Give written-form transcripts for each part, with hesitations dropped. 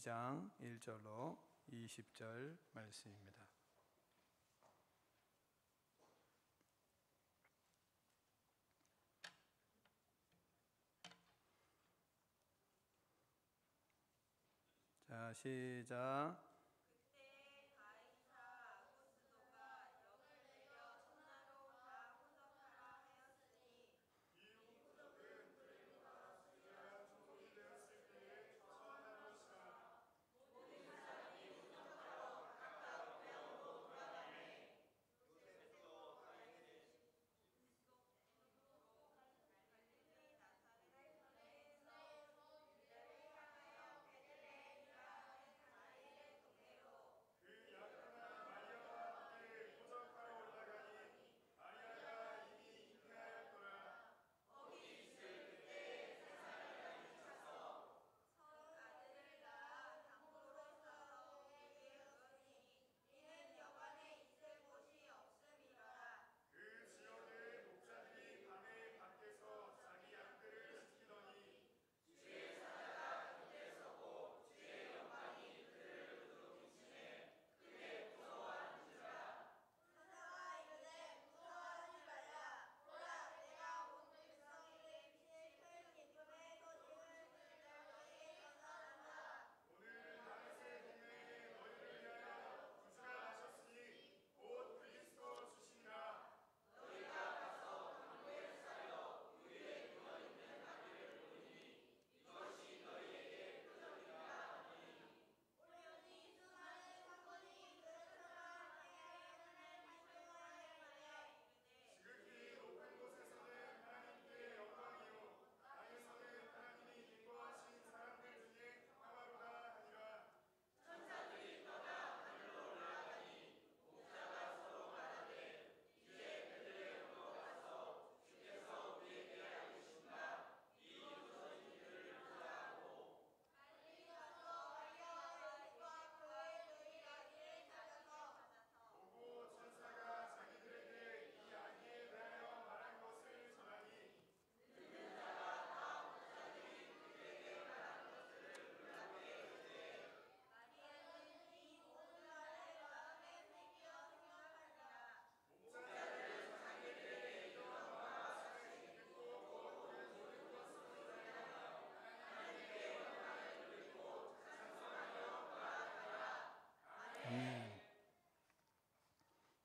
12장 1절로 20절 말씀입니다. 자, 시작.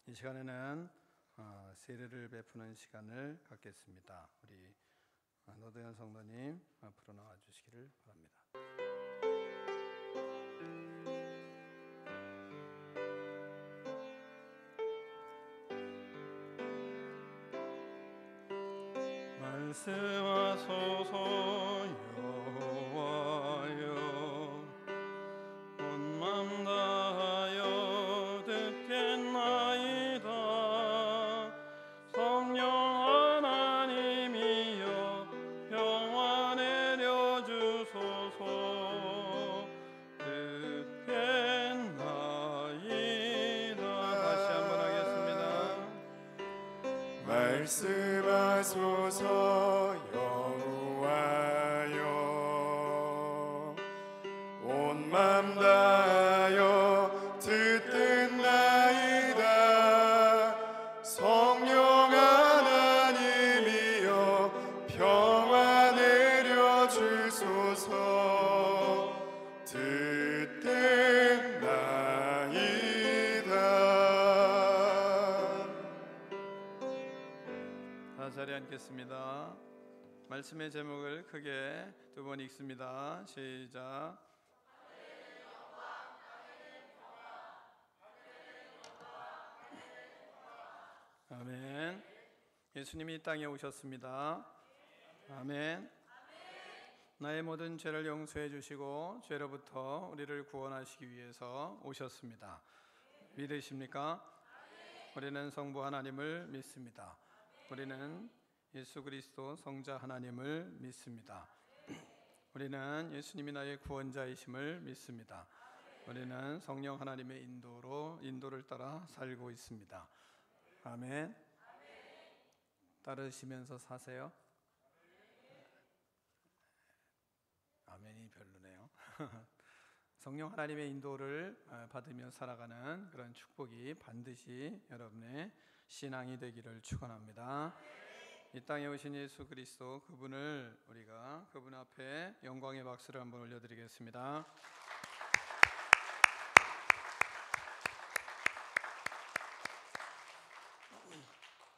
이 시간에는 세례를 베푸는 시간을 갖겠습니다. 우리 노도현 성도님 앞으로 나와 주시기를 바랍니다. 말씀하소서 여호와여, 온 맘 다하여 듣겠나이다. 성령 하나님이여 평화 내려주소서. 듣겠나이다. 다시 한번 하겠습니다. 말씀하소서 여호와여, 온 맘 다하여 듣겠나이다. 성령 하나님이여 평화 내려주소서. 듣겠나이다. 다 자리에 앉겠습니다. 말씀의 제목을 크게 두 번 읽습니다. 시작. 아멘. 예수님이 이 땅에 오셨습니다. 아멘. 나의 모든 죄를 용서해 주시고 죄로부터 우리를 구원하시기 위해서 오셨습니다. 믿으십니까? 우리는 성부 하나님을 믿습니다. 우리는 예수 그리스도 성자 하나님을 믿습니다. 우리는 예수님이 나의 구원자이심을 믿습니다. 우리는 성령 하나님의 인도를 따라 살고 있습니다. 아멘. 따르시면서 사세요. 아멘이 별로네요. 성령 하나님의 인도를 받으며 살아가는 그런 축복이 반드시 여러분의 신앙이 되기를 축원합니다. 이 땅에 오신 예수 그리스도 그분을 우리가 그분 앞에 영광의 박수를 한번 올려드리겠습니다.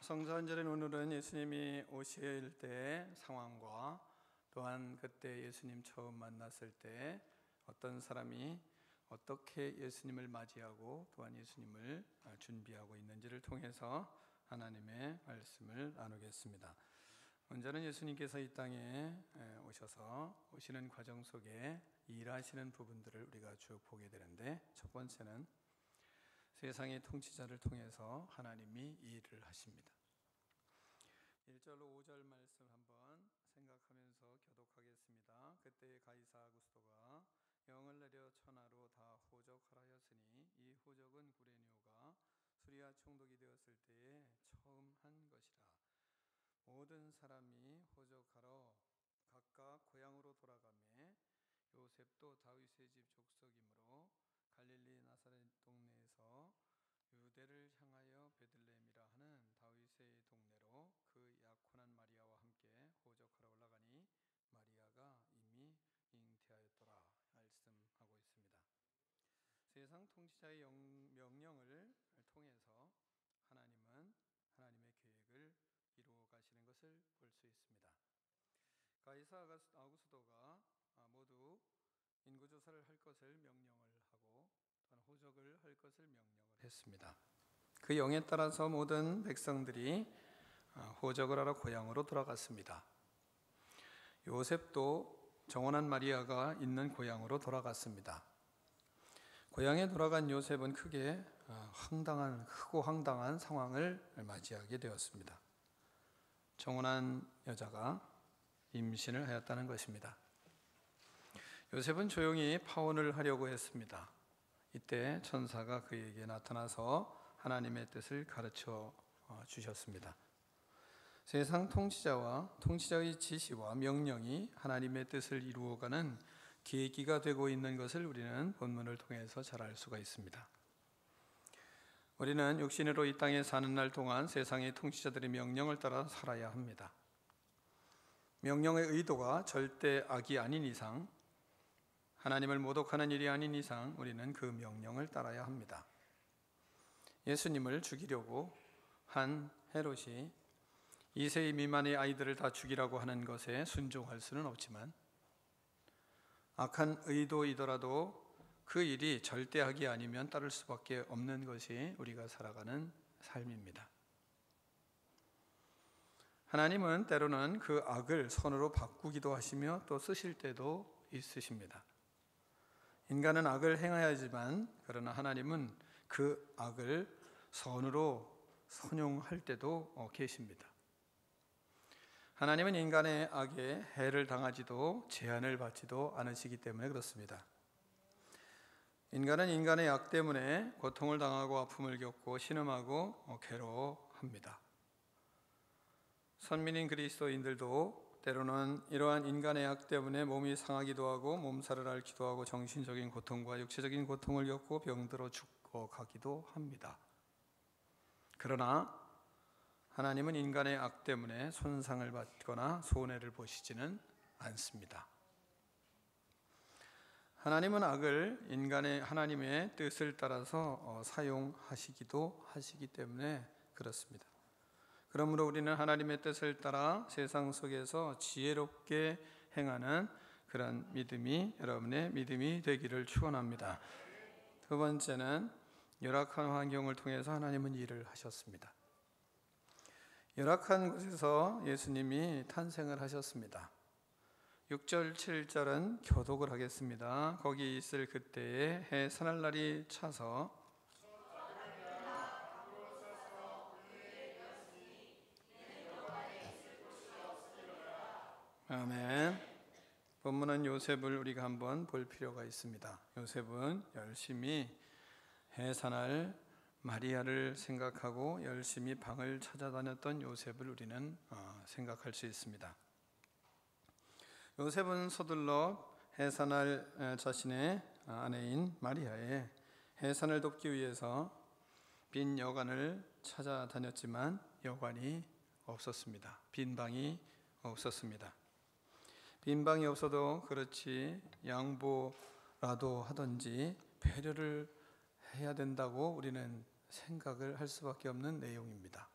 성사절인 오늘은 예수님이 오실 때 상황과 또한 그때 예수님 처음 만났을 때 어떤 사람이 어떻게 예수님을 맞이하고 또한 예수님을 준비하고 있는지를 통해서 하나님의 말씀을 나누겠습니다. 먼저는 예수님께서 이 땅에 오셔서 오시는 과정 속에 일하시는 부분들을 우리가 쭉 보게 되는데, 첫 번째는 세상의 통치자를 통해서 하나님이 일을 하십니다. 1절로 5절 말씀 한번 생각하면서 교독하겠습니다. 그때 가이사 아구스토가 영을 내려 천하로 다 호적하라였으니 이 호적은 구레네오가 수리아 총독이 되었을 때에 처음 한 것이라. 모든 사람이 호적하러 각각 고향으로 돌아가매 요셉도 다윗의 집 족속이므로 갈릴리 나사렛 동네에서 유대를 향하여 베들레헴이라 하는 다윗의 동네로 그 약혼한 마리아와 함께 호적하러 올라가니 마리아가 이미 잉태하였더라 말씀하고 있습니다. 세상 통치자의 명령을 통해서 하나님은 하나님의 계획을 이루어 가시는 것을 볼 수 있습니다. 가이사 아구스도가 모두 인구조사를 할 것을 명령을 하고 또한 호적을 할 것을 명령을 했습니다. 그 영에 따라서 모든 백성들이 호적을 하러 고향으로 돌아갔습니다. 요셉도 정혼한 마리아가 있는 고향으로 돌아갔습니다. 고향에 돌아간 요셉은 크고 황당한 상황을 맞이하게 되었습니다. 정혼한 여자가 임신을 하였다는 것입니다. 요셉은 조용히 파혼을 하려고 했습니다. 이때 천사가 그에게 나타나서 하나님의 뜻을 가르쳐 주셨습니다. 세상 통치자의 지시와 명령이 하나님의 뜻을 이루어가는 계기가 되고 있는 것을 우리는 본문을 통해서 잘 알 수가 있습니다. 우리는 육신으로 이 땅에 사는 날 동안 세상의 통치자들의 명령을 따라 살아야 합니다. 명령의 의도가 절대 악이 아닌 이상, 하나님을 모독하는 일이 아닌 이상 우리는 그 명령을 따라야 합니다. 예수님을 죽이려고 한 헤롯이 2세 미만의 아이들을 다 죽이라고 하는 것에 순종할 수는 없지만, 악한 의도이더라도 그 일이 절대 악이 아니면 따를 수밖에 없는 것이 우리가 살아가는 삶입니다. 하나님은 때로는 그 악을 선으로 바꾸기도 하시며 또 쓰실 때도 있으십니다. 인간은 악을 행해야지만, 그러나 하나님은 그 악을 선으로 선용할 때도 계십니다. 하나님은 인간의 악에 해를 당하지도 제한을 받지도 않으시기 때문에 그렇습니다. 인간은 인간의 악 때문에 고통을 당하고 아픔을 겪고 신음하고 괴로워합니다. 선민인 그리스도인들도 때로는 이러한 인간의 악 때문에 몸이 상하기도 하고 몸살을 앓기도 하고 정신적인 고통과 육체적인 고통을 겪고 병들어 죽어가기도 합니다. 그러나 하나님은 인간의 악 때문에 손상을 받거나 손해를 보시지는 않습니다. 하나님은 악을 하나님의 뜻을 따라서 사용하시기도 하시기 때문에 그렇습니다. 그러므로 우리는 하나님의 뜻을 따라 세상 속에서 지혜롭게 행하는 그런 믿음이 여러분의 믿음이 되기를 축원합니다. 두 번째는 열악한 환경을 통해서 하나님은 일을 하셨습니다. 열악한 곳에서 예수님이 탄생을 하셨습니다. 6절 7절은 교독을 하겠습니다. 거기 있을 그때에 해 사날날이 차서 아멘. 본문은 요셉을 우리가 한번 볼 필요가 있습니다. 요셉은 열심히 해산할 마리아를 생각하고 열심히 방을 찾아다녔던 요셉을 우리는 생각할 수 있습니다. 요셉은 서둘러 해산할 자신의 아내인 마리아의 해산을 돕기 위해서 빈 여관을 찾아다녔지만 여관이 없었습니다. 빈 방이 없었습니다. 빈 방이 없어도 그렇지 양보라도 하든지 배려를 해야 된다고 우리는 생각을 할 수밖에 없는 내용입니다.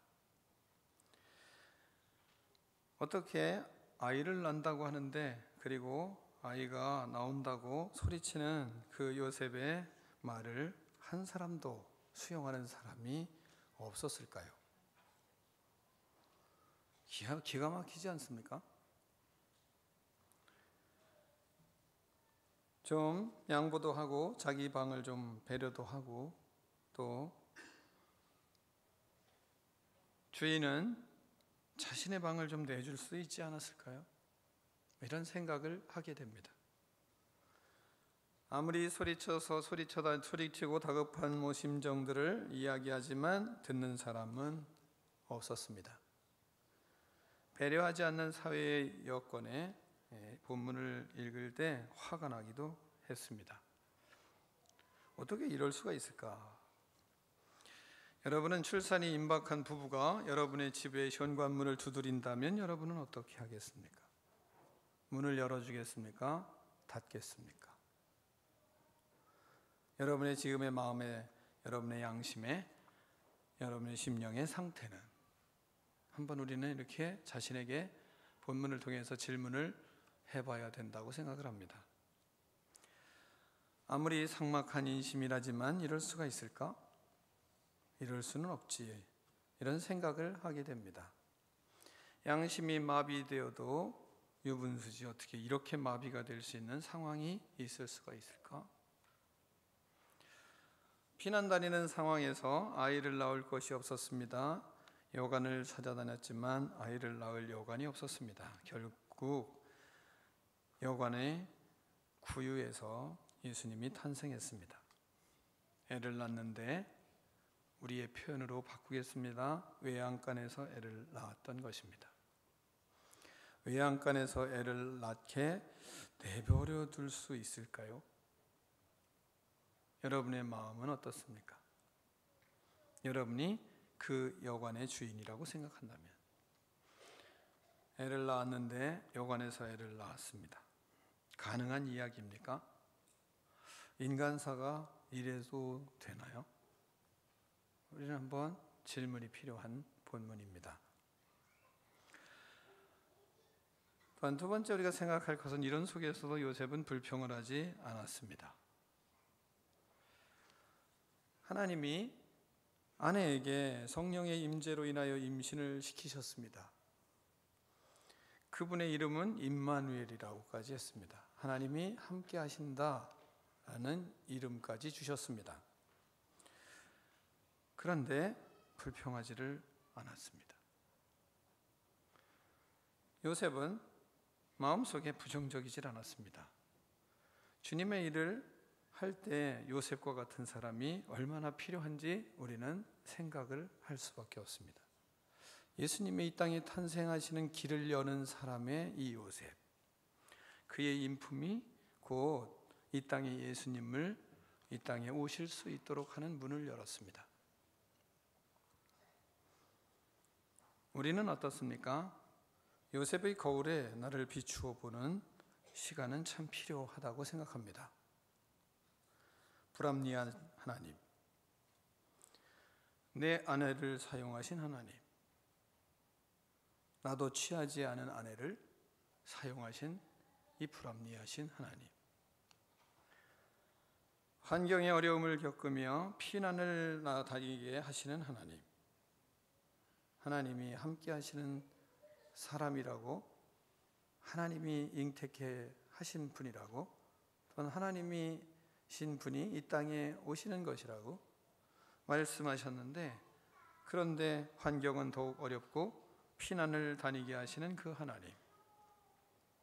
어떻게 아이를 낳는다고 하는데 그리고 아이가 나온다고 소리치는 그 요셉의 말을 한 사람도 수용하는 사람이 없었을까요? 기가 막히지 않습니까? 좀 양보도 하고 자기 방을 좀 배려도 하고 또 주인은 자신의 방을 좀 내줄 수 있지 않았을까요? 이런 생각을 하게 됩니다. 아무리 소리치고 다급한 심정들을 이야기하지만 듣는 사람은 없었습니다. 배려하지 않는 사회의 여건에 본문을 읽을 때 화가 나기도 했습니다. 어떻게 이럴 수가 있을까? 여러분은 출산이 임박한 부부가 여러분의 집에 현관문을 두드린다면 여러분은 어떻게 하겠습니까? 문을 열어주겠습니까? 닫겠습니까? 여러분의 지금의 마음에, 여러분의 양심에, 여러분의 심령의 상태는 한번 우리는 이렇게 자신에게 본문을 통해서 질문을 해봐야 된다고 생각을 합니다. 아무리 삭막한 인심이라지만 이럴 수가 있을까? 이럴 수는 없지. 이런 생각을 하게 됩니다. 양심이 마비되어도 유분수지 어떻게 이렇게 마비가 될 수 있는 상황이 있을 수가 있을까? 피난 다니는 상황에서 아이를 낳을 것이 없었습니다. 여관을 찾아다녔지만 아이를 낳을 여관이 없었습니다. 결국 여관의 구유에서 예수님이 탄생했습니다. 애를 낳는데 우리의 표현으로 바꾸겠습니다. 외양간에서 애를 낳았던 것입니다. 외양간에서 애를 낳게 내버려 둘 수 있을까요? 여러분의 마음은 어떻습니까? 여러분이 그 여관의 주인이라고 생각한다면 애를 낳았는데 여관에서 애를 낳았습니다. 가능한 이야기입니까? 인간사가 이래도 되나요? 우리는 한번 질문이 필요한 본문입니다. 또한 두 번째 우리가 생각할 것은 이런 속에서도 요셉은 불평을 하지 않았습니다. 하나님이 아내에게 성령의 임재로 인하여 임신을 시키셨습니다. 그분의 이름은 임마누엘이라고까지 했습니다. 하나님이 함께 하신다라는 이름까지 주셨습니다. 그런데 불평하지를 않았습니다. 요셉은 마음속에 부정적이질 않았습니다. 주님의 일을 할 때 요셉과 같은 사람이 얼마나 필요한지 우리는 생각을 할 수밖에 없습니다. 예수님의 이 땅에 탄생하시는 길을 여는 사람의 이 요셉, 그의 인품이 곧 이 땅에 예수님을 이 땅에 오실 수 있도록 하는 문을 열었습니다. 우리는 어떻습니까? 요셉의 거울에 나를 비추어 보는 시간은 참 필요하다고 생각합니다. 불합리한 하나님, 내 아내를 사용하신 하나님, 나도 취하지 않은 아내를 사용하신 이 불합리하신 하나님, 환경의 어려움을 겪으며 피난을 다니게 하시는 하나님, 하나님이 함께 하시는 사람이라고, 하나님이 잉태케 하신 분이라고, 또는 하나님이 신 분이 이 땅에 오시는 것이라고 말씀하셨는데, 그런데 환경은 더욱 어렵고 피난을 다니게 하시는 그 하나님,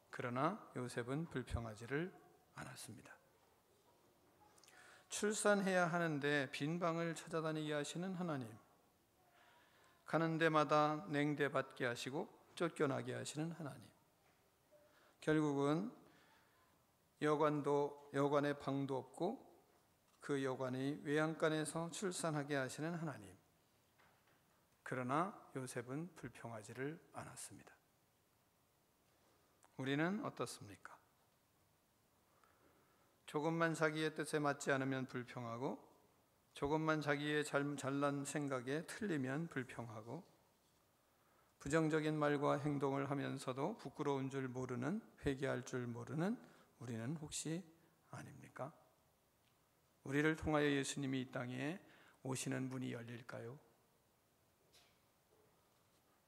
그러나 요셉은 불평하지를 않았습니다. 출산해야 하는데 빈 방을 찾아다니게 하시는 하나님, 가는 데마다 냉대받게 하시고 쫓겨나게 하시는 하나님, 결국은 여관에 방도 없고 그 여관이 외양간에서 출산하게 하시는 하나님. 그러나 요셉은 불평하지를 않았습니다. 우리는 어떻습니까? 조금만 자기의 뜻에 맞지 않으면 불평하고, 조금만 자기의 잘난 생각에 틀리면 불평하고, 부정적인 말과 행동을 하면서도 부끄러운 줄 모르는, 회개할 줄 모르는 우리는 혹시 아닙니까? 우리를 통하여 예수님이 이 땅에 오시는 문이 열릴까요?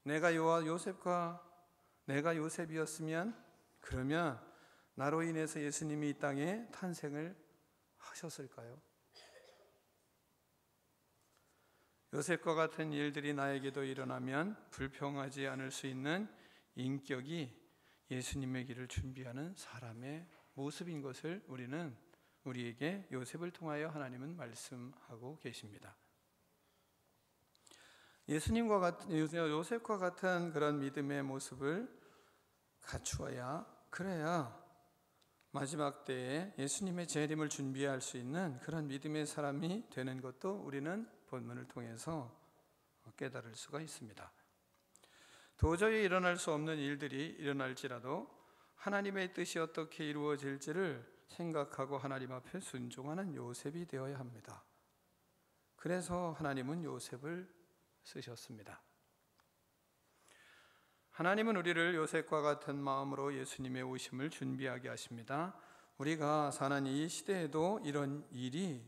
내가 요셉이었으면, 그러면 나로 인해서 예수님이 이 땅에 탄생을 하셨을까요? 요셉과 같은 일들이 나에게도 일어나면 불평하지 않을 수 있는 인격이 예수님의 길을 준비하는 사람의 모습인 것을 우리에게 요셉을 통하여 하나님은 말씀하고 계십니다. 요셉과 같은 그런 믿음의 모습을 갖추어야, 그래야 마지막 때에 예수님의 재림을 준비할 수 있는 그런 믿음의 사람이 되는 것도 우리는 본문을 통해서 깨달을 수가 있습니다. 도저히 일어날 수 없는 일들이 일어날지라도 하나님의 뜻이 어떻게 이루어질지를 생각하고 하나님 앞에 순종하는 요셉이 되어야 합니다. 그래서 하나님은 요셉을 쓰셨습니다. 하나님은 우리를 요셉과 같은 마음으로 예수님의 오심을 준비하게 하십니다. 우리가 사는 이 시대에도 이런 일이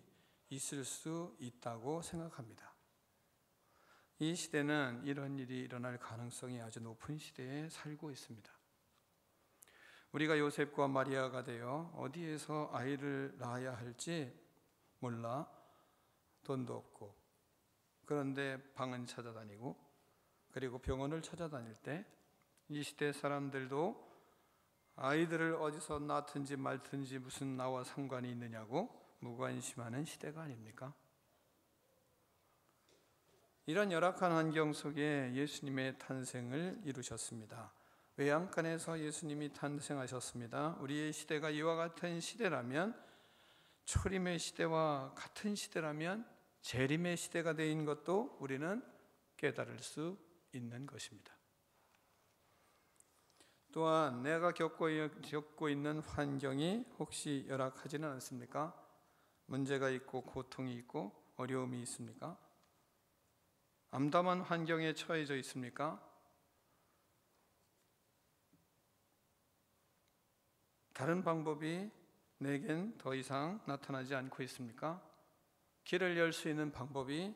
있을 수 있다고 생각합니다. 이 시대는 이런 일이 일어날 가능성이 아주 높은 시대에 살고 있습니다. 우리가 요셉과 마리아가 되어 어디에서 아이를 낳아야 할지 몰라 돈도 없고, 그런데 방은 찾아다니고, 그리고 병원을 찾아다닐 때 이 시대 사람들도 아이들을 어디서 낳든지 말든지 무슨 나와 상관이 있느냐고 무관심하는 시대가 아닙니까? 이런 열악한 환경 속에 예수님의 탄생을 이루셨습니다. 외양간에서 예수님이 탄생하셨습니다. 우리의 시대가 이와 같은 시대라면, 초림의 시대와 같은 시대라면 재림의 시대가 된 것도 우리는 깨달을 수 있는 것입니다. 또한 내가 겪고 있는 환경이 혹시 열악하지는 않습니까? 문제가 있고 고통이 있고 어려움이 있습니까? 암담한 환경에 처해져 있습니까? 다른 방법이 내겐 더 이상 나타나지 않고 있습니까? 길을 열 수 있는 방법이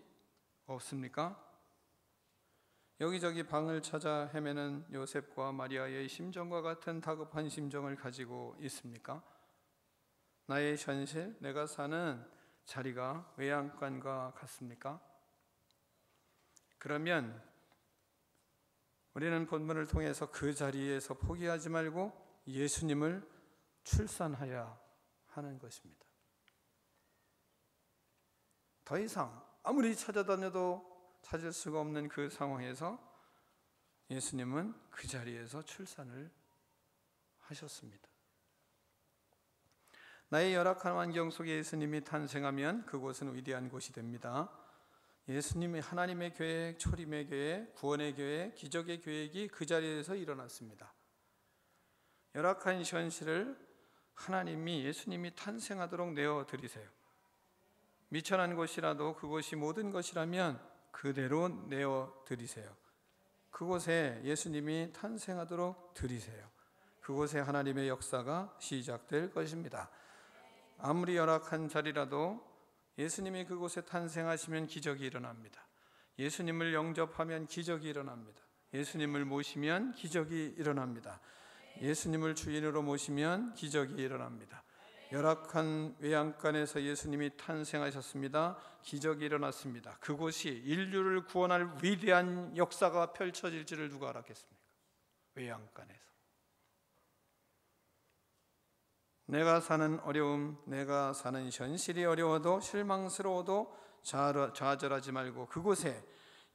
없습니까? 여기저기 방을 찾아 헤매는 요셉과 마리아의 심정과 같은 다급한 심정을 가지고 있습니까? 나의 현실, 내가 사는 자리가 외양간과 같습니까? 그러면 우리는 본문을 통해서 그 자리에서 포기하지 말고 예수님을 출산하여야 하는 것입니다. 더 이상 아무리 찾아다녀도 찾을 수가 없는 그 상황에서 예수님은 그 자리에서 출산을 하셨습니다. 나의 열악한 환경 속에 예수님이 탄생하면 그곳은 위대한 곳이 됩니다. 예수님이 하나님의 계획, 초림의 계획, 구원의 계획, 기적의 계획이 그 자리에서 일어났습니다. 열악한 현실을 하나님이 예수님이 탄생하도록 내어드리세요. 미천한 곳이라도 그곳이 모든 것이라면 그대로 내어드리세요. 그곳에 예수님이 탄생하도록 드리세요. 그곳에 하나님의 역사가 시작될 것입니다. 아무리 열악한 자리라도 예수님이 그곳에 탄생하시면 기적이 일어납니다. 예수님을 영접하면 기적이 일어납니다. 예수님을 모시면 기적이 일어납니다. 예수님을 주인으로 모시면 기적이 일어납니다. 열악한 외양간에서 예수님이 탄생하셨습니다. 기적이 일어났습니다. 그곳이 인류를 구원할 위대한 역사가 펼쳐질지를 누가 알았겠습니까? 외양간에서. 내가 사는 어려움, 내가 사는 현실이 어려워도 실망스러워도 좌절하지 말고 그곳에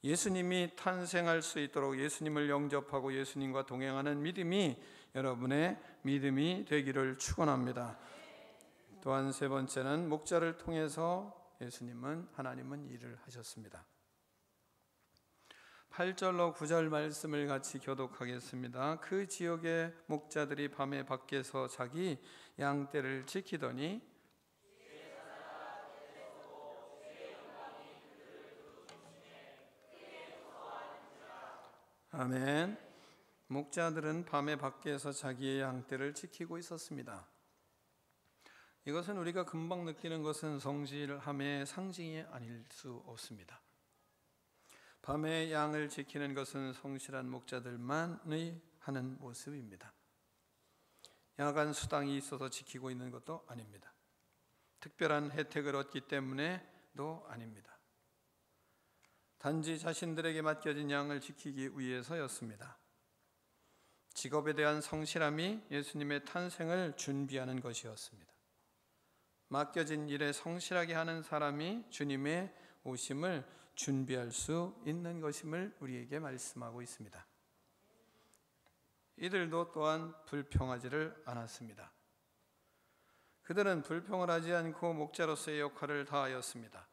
예수님이 탄생할 수 있도록 예수님을 영접하고 예수님과 동행하는 믿음이 여러분의 믿음이 되기를 축원합니다. 또한 세 번째는 목자를 통해서 하나님은 일을 하셨습니다. 8절로 9절 말씀을 같이 교독하겠습니다. 그 지역의 목자들이 밤에 밖에서 자기 양떼를 지키더니 아멘. 목자들은 밤에 밖에서 자기의 양떼를 지키고 있었습니다. 이것은 우리가 금방 느끼는 것은 성실함의 상징이 아닐 수 없습니다. 밤에 양을 지키는 것은 성실한 목자들만의 하는 모습입니다. 야간 수당이 있어서 지키고 있는 것도 아닙니다. 특별한 혜택을 얻기 때문에도 아닙니다. 단지 자신들에게 맡겨진 양을 지키기 위해서였습니다. 직업에 대한 성실함이 예수님의 탄생을 준비하는 것이었습니다. 맡겨진 일에 성실하게 하는 사람이 주님의 오심을 준비할 수 있는 것임을 우리에게 말씀하고 있습니다. 이들도 또한 불평하지를 않았습니다. 그들은 불평을 하지 않고 목자로서의 역할을 다하였습니다.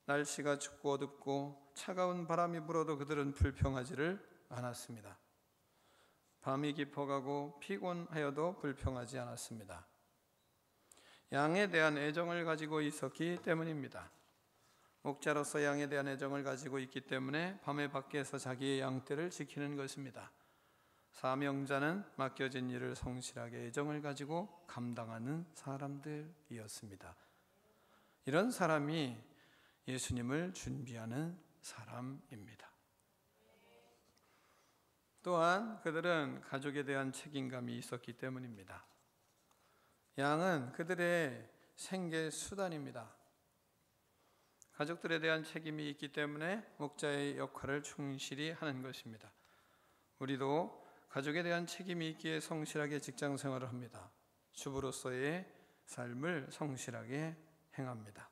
날씨가 춥고 어둡고 차가운 바람이 불어도 그들은 불평하지를 않았습니다. 밤이 깊어가고 피곤하여도 불평하지 않았습니다. 양에 대한 애정을 가지고 있었기 때문입니다. 목자로서 양에 대한 애정을 가지고 있기 때문에 밤에 밖에서 자기의 양떼를 지키는 것입니다. 사명자는 맡겨진 일을 성실하게 애정을 가지고 감당하는 사람들이었습니다. 이런 사람이 예수님을 준비하는 사람입니다. 또한 그들은 가족에 대한 책임감이 있었기 때문입니다. 양은 그들의 생계 수단입니다. 가족들에 대한 책임이 있기 때문에 목자의 역할을 충실히 하는 것입니다. 우리도 가족에 대한 책임이 있기에 성실하게 직장 생활을 합니다. 주부로서의 삶을 성실하게 행합니다.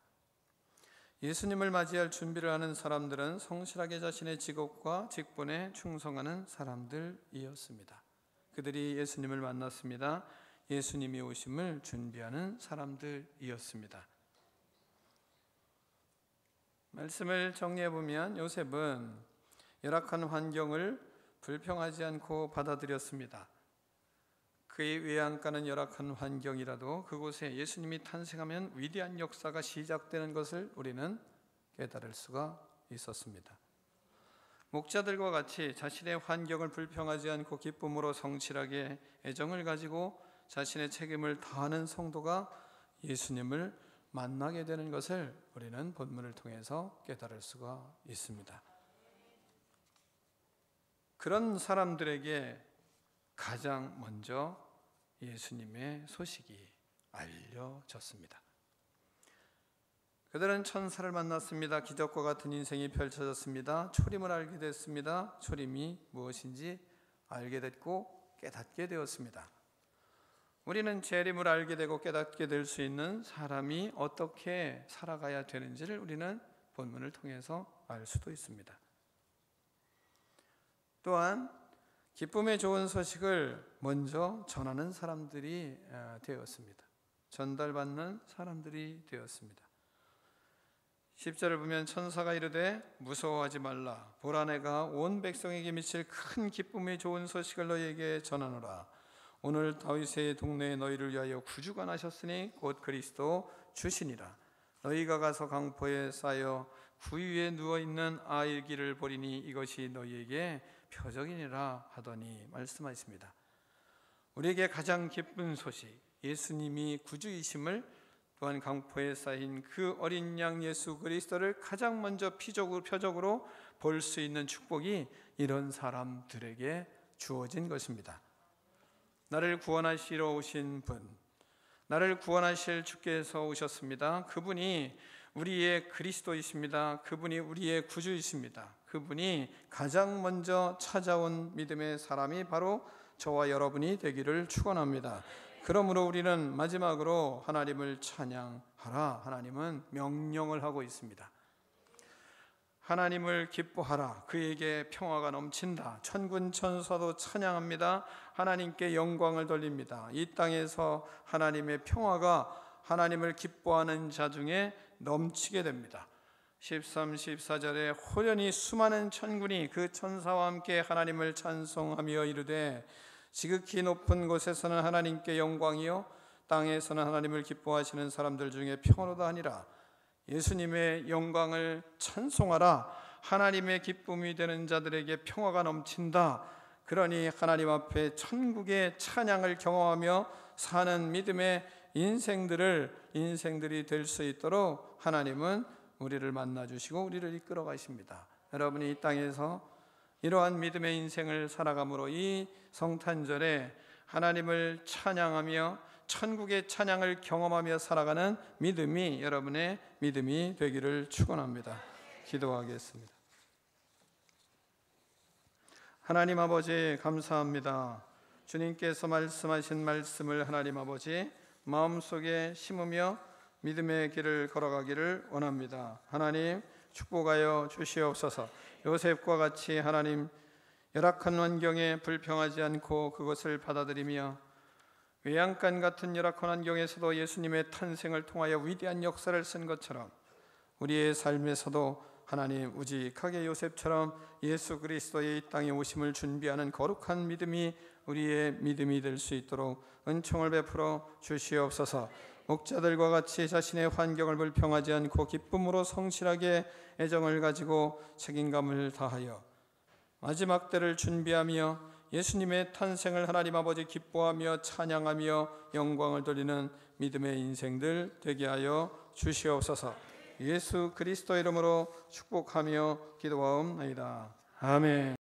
예수님을 맞이할 준비를 하는 사람들은 성실하게 자신의 직업과 직분에 충성하는 사람들이었습니다. 그들이 예수님을 만났습니다. 예수님이 오심을 준비하는 사람들이었습니다. 말씀을 정리해 보면 요셉은 열악한 환경을 불평하지 않고 받아들였습니다. 그의 외양간은 열악한 환경이라도 그곳에 예수님이 탄생하면 위대한 역사가 시작되는 것을 우리는 깨달을 수가 있었습니다. 목자들과 같이 자신의 환경을 불평하지 않고 기쁨으로 성실하게 애정을 가지고 자신의 책임을 다하는 성도가 예수님을 만나게 되는 것을 우리는 본문을 통해서 깨달을 수가 있습니다. 그런 사람들에게 가장 먼저 예수님의 소식이 알려졌습니다. 그들은 천사를 만났습니다. 기적과 같은 인생이 펼쳐졌습니다. 초림을 알게 됐습니다. 초림이 무엇인지 알게 됐고 깨닫게 되었습니다. 우리는 재림을 알게 되고 깨닫게 될 수 있는 사람이 어떻게 살아가야 되는지를 우리는 본문을 통해서 알 수도 있습니다. 또한 기쁨의 좋은 소식을 먼저 전하는 사람들이 되었습니다. 전달받는 사람들이 되었습니다. 10절을 보면 천사가 이르되 무서워하지 말라. 보라 내가 온 백성에게 미칠 큰 기쁨의 좋은 소식을 너희에게 전하노라. 오늘 다윗의 동네에 너희를 위하여 구주가 나셨으니 곧 그리스도 주시니라. 너희가 가서 강포에 쌓여 구유에 누워있는 아이기를 보리니 이것이 너희에게 표적이니라 하더니 말씀하십니다. 우리에게 가장 기쁜 소식, 예수님이 구주이심을, 또한 강포에 쌓인 그 어린 양 예수 그리스도를 가장 먼저 표적으로 볼 수 있는 축복이 이런 사람들에게 주어진 것입니다. 나를 구원하시러 오신 분, 나를 구원하실 주께서 오셨습니다. 그분이 우리의 그리스도이십니다. 그분이 우리의 구주이십니다. 그분이 가장 먼저 찾아온 믿음의 사람이 바로 저와 여러분이 되기를 축원합니다. 그러므로 우리는 마지막으로 하나님을 찬양하라. 하나님은 명령을 하고 있습니다. 하나님을 기뻐하라. 그에게 평화가 넘친다. 천군 천사도 찬양합니다. 하나님께 영광을 돌립니다. 이 땅에서 하나님의 평화가 하나님을 기뻐하는 자 중에 넘치게 됩니다. 13, 14절에 호련히 수많은 천군이 그 천사와 함께 하나님을 찬송하며 이르되 지극히 높은 곳에서는 하나님께 영광이요 땅에서는 하나님을 기뻐하시는 사람들 중에 평화로다 하니라. 예수님의 영광을 찬송하라. 하나님의 기쁨이 되는 자들에게 평화가 넘친다. 그러니 하나님 앞에 천국의 찬양을 경험하며 사는 믿음의 인생들이 될 수 있도록 하나님은 우리를 만나주시고 우리를 이끌어 가십니다. 여러분이 이 땅에서 이러한 믿음의 인생을 살아감으로 이 성탄절에 하나님을 찬양하며 천국의 찬양을 경험하며 살아가는 믿음이 여러분의 믿음이 되기를 축원합니다. 기도하겠습니다. 하나님 아버지 감사합니다. 주님께서 말씀하신 말씀을 하나님 아버지 마음속에 심으며 믿음의 길을 걸어가기를 원합니다. 하나님 축복하여 주시옵소서. 요셉과 같이 하나님 열악한 환경에 불평하지 않고 그것을 받아들이며 외양간 같은 열악한 환경에서도 예수님의 탄생을 통하여 위대한 역사를 쓴 것처럼 우리의 삶에서도 하나님 우직하게 요셉처럼 예수 그리스도의 이 땅에 오심을 준비하는 거룩한 믿음이 우리의 믿음이 될 수 있도록 은총을 베풀어 주시옵소서. 목자들과 같이 자신의 환경을 불평하지 않고 기쁨으로 성실하게 애정을 가지고 책임감을 다하여 마지막 때를 준비하며 예수님의 탄생을 하나님 아버지 기뻐하며 찬양하며 영광을 돌리는 믿음의 인생들 되게 하여 주시옵소서. 예수 그리스도 이름으로 축복하며 기도하옵나이다. 아멘.